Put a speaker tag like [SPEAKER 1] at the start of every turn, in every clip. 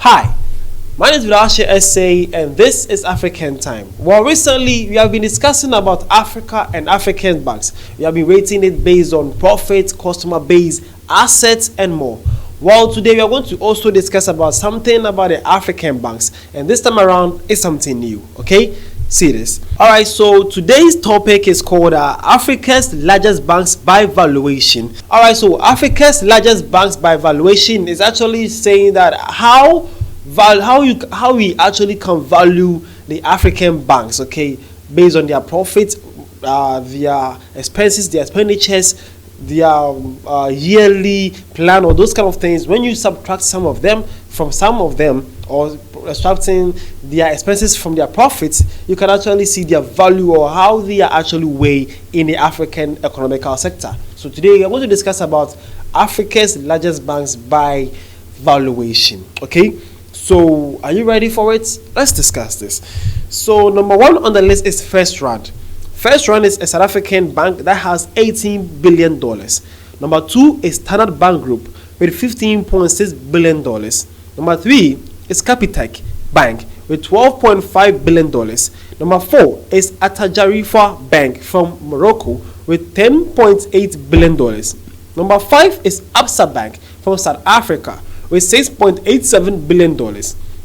[SPEAKER 1] Hi, my name is Valuation SA and this is African Time. Well, recently we have been discussing about Africa and African banks. We have been rating it based on profits, customer base, assets and more. Well, today we are going to also discuss about something about the African banks, and this time around is something new. Okay, see this. Alright, so today's topic is called Africa's largest banks by valuation. Alright, so Africa's largest banks by valuation is actually saying that how we actually can value the African banks, okay, based on their profits, their expenses, their expenditures, their yearly plan, or those kind of things. When you subtract some of them from some of them, or subtracting their expenses from their profits, you can actually see their value or how they are actually weighed in the African economical sector. So today we are going to discuss about Africa's largest banks by valuation. Okay, so are you ready for it? Let's discuss this. So number one on the list is First Rand. First Rand is a South African bank that has $18 billion. Number two is Standard Bank Group with $15.6 billion. Number three is Capitec Bank with $12.5 billion. Number four is Atajarifa Bank from Morocco with $10.8 billion. Number five is Absa Bank from South Africa with $6.87 billion.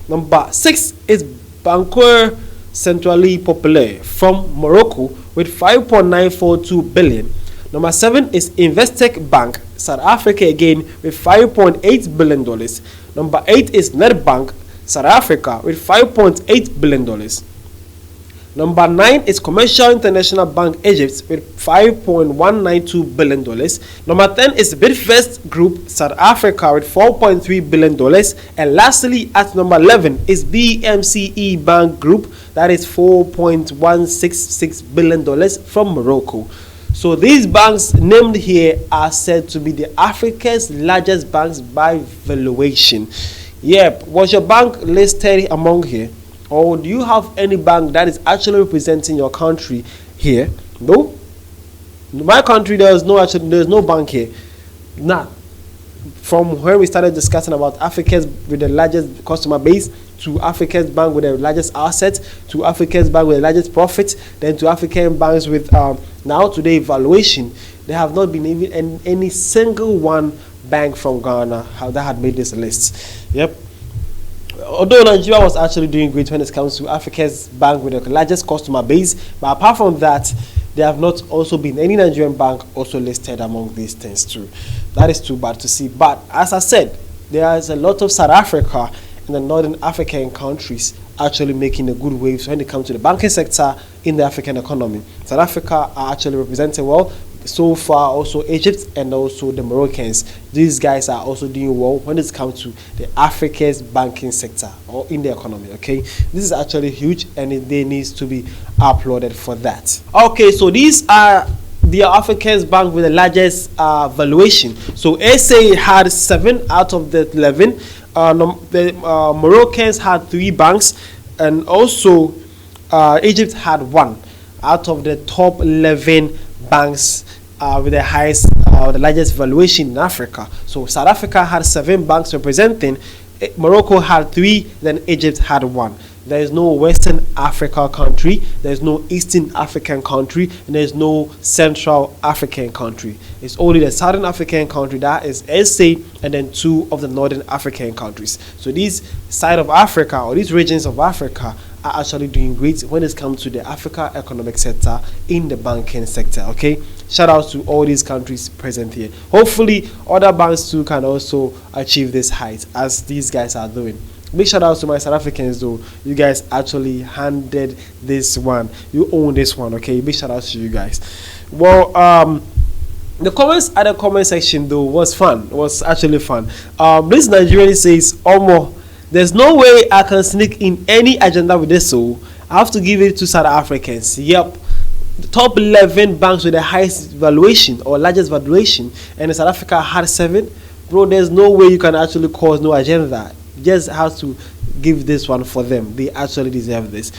[SPEAKER 1] Number six is Banque Centrale Populaire from Morocco with $5.942 billion. Number seven is Investec Bank, South Africa again with $5.8 billion. Number eight is Nedbank, South Africa with $5.8 billion. Number 9 is Commercial International Bank Egypt with $5.192 billion. Number 10 is Bidvest Group South Africa with $4.3 billion. And lastly, at number 11 is BMCE Bank Group, that is $4.166 billion from Morocco. So these banks named here are said to be the Africa's largest banks by valuation. Yep, was your bank listed among here? Or do you have any bank that is actually representing your country here? No. In my country, there's no bank here. Nah. From where we started discussing about Africa's with the largest customer base, to Africa's bank with the largest assets, to Africa's bank with the largest profits, then to African banks with now today valuation, there have not been even any single one bank from Ghana that had made this list. Yep. Although Nigeria was actually doing great when it comes to Africa's bank with the largest customer base, but apart from that, there have not also been any Nigerian bank also listed among these things too. That is too bad to see. But as I said, there is a lot of South Africa and the northern African countries actually making a good waves when it comes to the banking sector in the African economy. South Africa are actually representing well. So far, also Egypt and also the Moroccans. These guys are also doing well when it comes to the Africa's banking sector or in the economy. Okay, this is actually huge, and they needs to be applauded for that. Okay, so these are the Africa's bank with the largest valuation. So SA had 7 out of the 11. The Moroccans had 3 banks, and also Egypt had 1 out of the top 11 banks with the highest, the largest valuation in Africa. So South Africa had 7 banks representing. Morocco had 3, then Egypt had 1. There is no Western Africa country, there is no Eastern African country, and there is no Central African country. It's only the Southern African country, that is SA, and then 2 of the Northern African countries. So these side of Africa, or these regions of Africa, are actually doing great when it comes to the Africa economic sector in the banking sector. Okay, shout out to all these countries present here. Hopefully other banks too can also achieve this height as these guys are doing. Big shout out to my South Africans though. You guys actually handed this one. You own this one. Okay, big shout out to you guys. Well, the comments at the comment section though was fun. It was actually fun. This Nigerian says, Omo, there's no way I can sneak in any agenda with this, so I have to give it to South Africans. Yep. The top 11 banks with the highest valuation or largest valuation, and South Africa had 7. Bro, there's no way you can actually cause no agenda. You just have to give this one for them. They actually deserve this.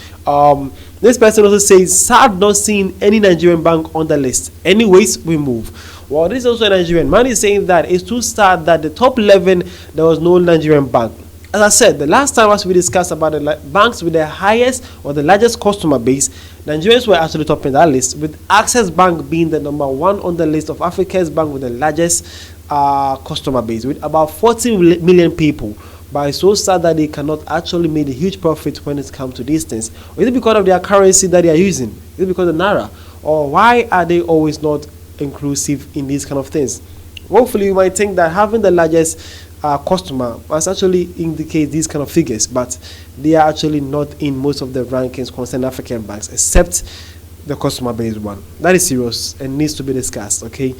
[SPEAKER 1] This person also says, sad not seeing any Nigerian bank on the list. Anyways, we move. Well, this is also a Nigerian man is saying that it's too sad that the top 11 there was no Nigerian bank. as I said, the last time as we discussed about the banks with the highest or the largest customer base, Nigerians were actually topping that list, with Access Bank being the number one on the list of Africa's bank with the largest customer base, with about 40 million people. But it's so sad that they cannot actually make a huge profit when it comes to these things. Or is it because of their currency that they are using? Is it because of Naira? Or why are they always not inclusive in these kind of things? Hopefully, you might think that having the largest customer must actually indicate these kind of figures, but they are actually not in most of the rankings concerning African banks, except the customer base one. That is serious and needs to be discussed. Okay.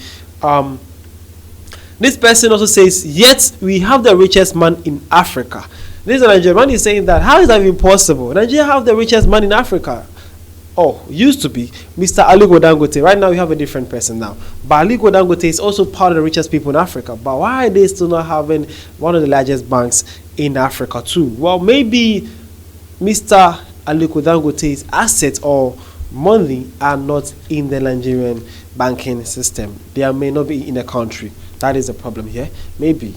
[SPEAKER 1] This person also says, yet we have the richest man in Africa. This is a Nigerian man is saying that, how is that even possible? Nigeria have the richest man in Africa. Oh, used to be Mr. Aliko Dangote. Right now we have a different person now. But Aliko Dangote is also part of the richest people in Africa. But why are they still not having one of the largest banks in Africa too? Well, maybe Mr. Aliko Dangote's assets or money are not in the Nigerian banking system. They may not be in the country. That is the problem here. Maybe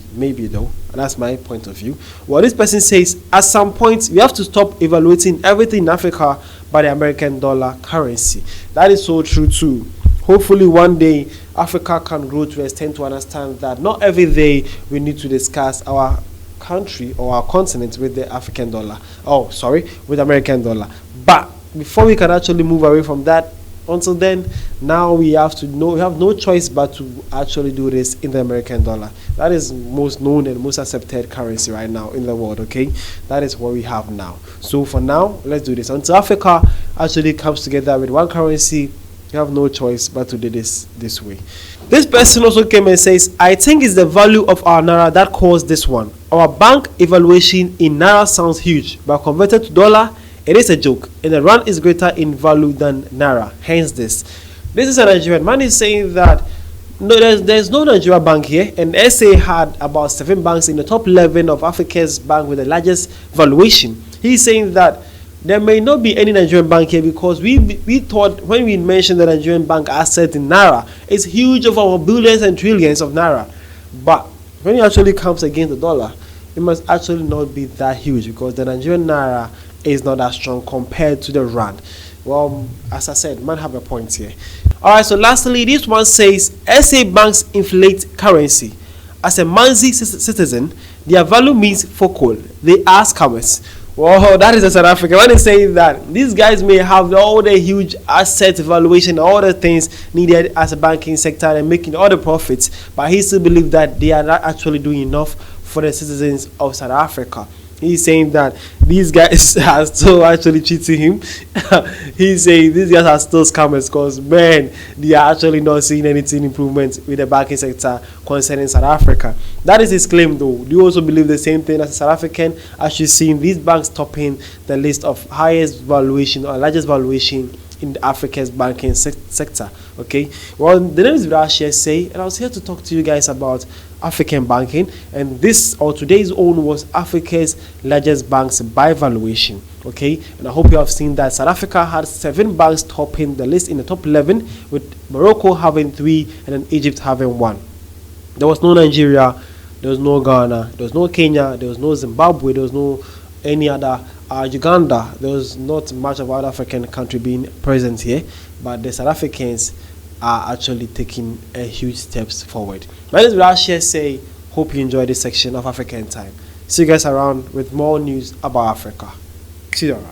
[SPEAKER 1] though. That's my point of view. Well, this person says, at some point, we have to stop evaluating everything in Africa by the American dollar currency. That is so true too. Hopefully one day, Africa can grow to extent to understand that not every day we need to discuss our country or our continent with the African dollar. Oh, sorry, with the American dollar. But before we can actually move away from that, until then, now we have no choice but to actually do this in the American dollar. That is most known and most accepted currency right now in the world. Okay, that is what we have now. So for now, let's do this until Africa actually comes together with one currency. You have no choice but to do this way. This person also came and says, I think it's the value of our Naira that caused this one. Our bank evaluation in Naira sounds huge, but converted to dollar, it is a joke, and the rand is greater in value than Naira. Hence this. This is a Nigerian man is saying that no, there's no Nigeria bank here, and SA had about 7 banks in the top 11 of Africa's bank with the largest valuation. He's saying that there may not be any Nigerian bank here because we thought when we mentioned the Nigerian bank asset in Naira, it's huge of our billions and trillions of Naira. But when it actually comes against the dollar, it must actually not be that huge because the Nigerian Naira is not that strong compared to the rand. Well, as I said, man have a point here. Alright, so lastly, this one says SA banks inflate currency. As a Manzi citizen, their value means focal. They are scammers. Well, that is a South African. When they say that these guys may have all the huge asset valuation, all the things needed as a banking sector and making all the profits, but he still believes that they are not actually doing enough for the citizens of South Africa. He's saying that these guys are still actually cheating him. He's saying these guys are still scammers because, man, they are actually not seeing anything improvement with the banking sector concerning South Africa. That is his claim, though. Do you also believe the same thing as a South African? As you've seen, these banks topping the list of highest valuation or largest valuation in the Africa's banking sector. Okay, well, the name is Virashia Say, and I was here to talk to you guys about African banking, and this or today's own was Africa's largest banks by valuation. Okay, and I hope you have seen that South Africa had 7 banks topping the list in the top 11, with Morocco having 3 and then Egypt having 1. There was no Nigeria, there was no Ghana, there was no Kenya, there was no Zimbabwe, there was no any other Uganda. There was not much of other African country being present here, but the South Africans are actually taking a huge steps forward. My name is Virashia Say. Hope you enjoyed this section of African Time. See you guys around with more news about Africa. See you around.